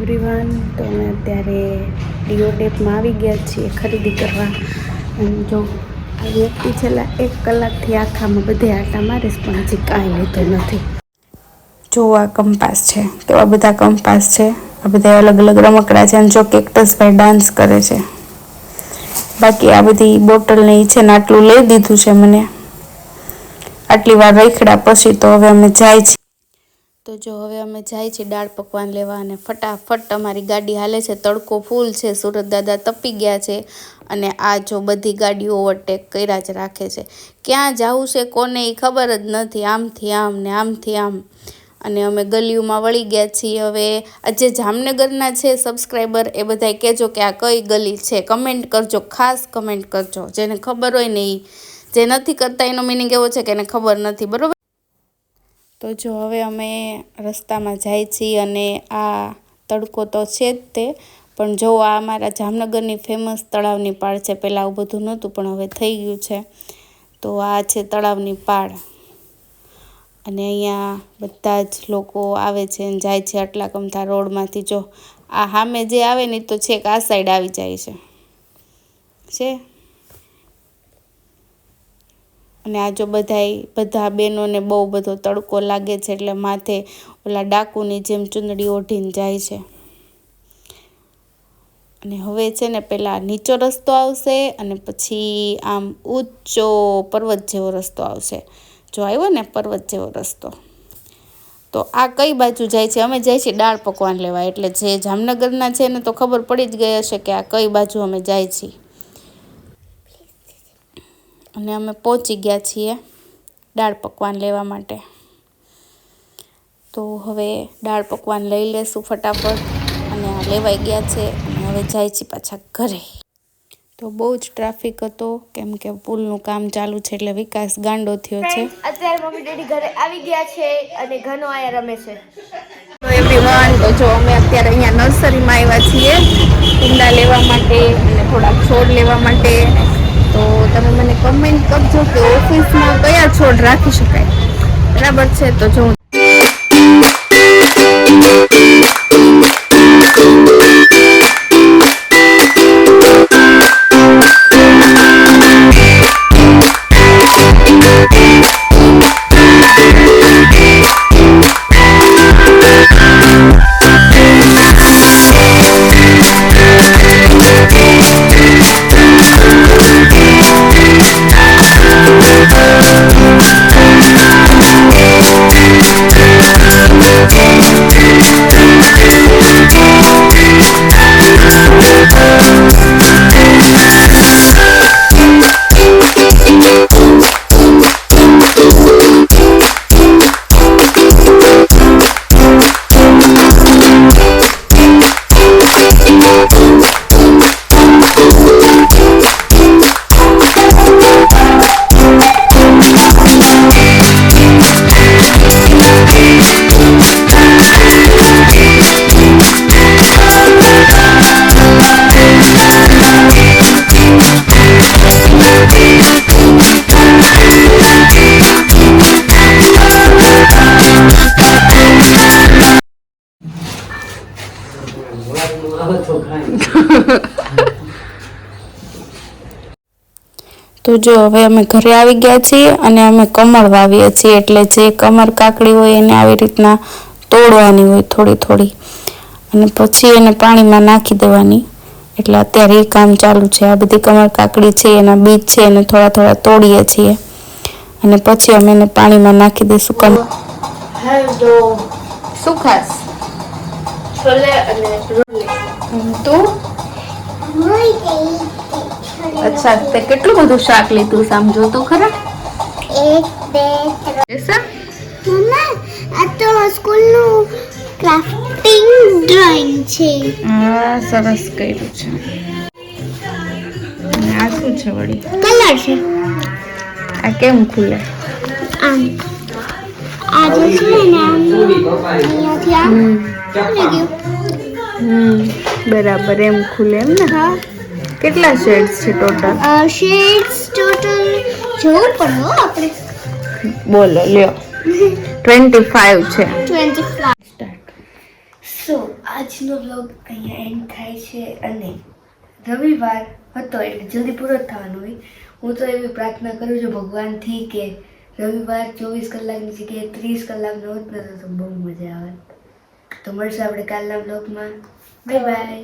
Everyone, તો અમે અત્યારે ડીઓ ડેપમાં આવી ગયા છીએ ખરીદી કરવા. અને જો આ વ્યક્તિ છેલ્લા 1 કલાકથી આખામાં બધે આટા મારે છે પણ હજી કાંઈ લીધો નથી. જો આ કંપાસ છે, કેવા બધા કંપાસ છે. આ બધા અલગ અલગ રમકડા છે. અને જો કેક્ટસભાઈ ડાન્સ કરે છે. બાકી આ બધી બોટલ ને છે ને આટલું લઈ દીધું છે મને. આટલી વાર રખડ્યા પછી તો હવે અમે જાય છીએ. તો જો હવે અમે જાય છીએ દાળ પકવાન લેવા અને ફટાફટ અમારી ગાડી હાલે છે. તડકો ફૂલ છે, સુરત દાદા તપી ગયા છે. અને આ જો બધી ગાડીઓ ઓવરટેક કર્યા જ રાખે છે. ક્યાં જવું છે કોને એ ખબર જ નથી. આમથી આમ ને આમથી આમ. અને અમે ગલીઓમાં વળી ગયા છીએ. હવે આ જે જામનગરના છે સબસ્ક્રાઈબર એ બધા કહેજો કે આ કઈ ગલી છે. કમેન્ટ કરજો, ખાસ કમેન્ટ કરજો. જેને ખબર હોય ને એ, જે નથી કરતા એનો મિનિંગ એવો છે કે એને ખબર નથી, બરાબર. તો જો હવે અમે રસ્તામાં જાય છીએ અને આ તડકો તો છે જ તે, પણ જો આ અમારા જામનગરની ફેમસ તળાવની પાળ છે. પહેલાં આવું બધું નહોતું પણ હવે થઈ ગયું છે. તો આ છે તળાવની પાળ અને અહીંયા બધા જ લોકો આવે છે અને જાય છે આટલા કમથા રોડમાંથી. જો આ સામે જે આવે ને તો છેક આ સાઈડ આવી જાય છે. અને આ જો બધા બહેનોને બહુ બધો તડકો લાગે છે એટલે માથે ઓલા ડાકુની જેમ ચૂંદડી ઓઢીને જાય છે. અને હવે છે ને પેલા નીચો રસ્તો આવશે અને પછી આમ ઊંચો પર્વત જેવો રસ્તો આવશે. જો આવ્યો ને પર્વત જેવો રસ્તો. તો આ કઈ બાજુ જાય છે? અમે જાય છીએ દાળ પકવાન લેવા. એટલે જે જામનગરના છે ને તો ખબર પડી જ ગઈ હશે કે આ કઈ બાજુ અમે જાય છીએ. અને અમે પહોંચી ગયા છીએ દાળ પકવાન લેવા માટે. તો હવે દાળ પકવાન લઈ લેશું ફટાફટ. અને આ લેવાઈ ગયા છે અને હવે જાય છે પાછા ઘરે. તો બહુ જ ટ્રાફિક હતો કેમ કે પુલનું કામ ચાલુ છે એટલે વિકાસ ગાંડો થયો છે. અત્યારે મમ્મી ડેડી ઘરે આવી ગયા છે અને ઘનો આયા રમે છે. તો એવરીવન, તો જો અમે અત્યારે અહીંયા નર્સરીમાં આવ્યા છીએ કુંડા લેવા માટે અને થોડાક છોડ લેવા માટે. તો તમે મને કમેન્ટ કરજો કે ઓફિસમાં કયા છોડ રાખી શકાય, બરાબર છે. તો જો તો જો હવે અમે ઘરે આવી ગયા છીએ અને અમે કમળ વાવીએ છીએ. એટલે જે કમર કાકડી હોય એને આવી રીતના તોડવાની હોય થોડી થોડી અને પછી એને પાણીમાં નાખી દેવાની. એટલે અત્યારે એ કામ ચાલુ છે. આ બધી કમર કાકડી છે એના બીજ છે એને થોડા થોડા તોડીએ છીએ અને પછી અમે એને પાણીમાં નાખી દઈશું. શું ખાસ? છોલે અને રોટલી. તું? અચ્છા, તે કેટલું બધું શાક લીધું સમજો તો ખરા? 1 2 3. મમ્મા, આ તો સ્કૂલનું ક્રાફ્ટિંગ ડ્રોઈંગ છે. હા, સરસ કર્યું છે. આ શું છે વળી? કલર છે. આ કેમ ખુલે? આમ આ જે છે ને અહીંયાથી આમ ખુલી ગયું. બરાબર, એમ ખુલે એમ ને? હા. કેટલા શેડ્સ છે ટોટલ? શેડ્સ ટોટલ જોવું પડે હો આપણે. બોલો લ્યો. 25 છે. 25. સો આજની આજનો બ્લોગ અહીંયા એન્ડ થાય છે અને રવિવાર હતો એટલે જલ્દી પૂરો જ થવાનો હોય. હું તો એવી પ્રાર્થના કરું છું ભગવાનથી કે રવિવાર 24 કલાકની જગ્યાએ 30 કલાકનો હોત ને તો બહુ મજા આવે. તો મળશે આપણે કાલના બ્લોગમાં. Bye bye.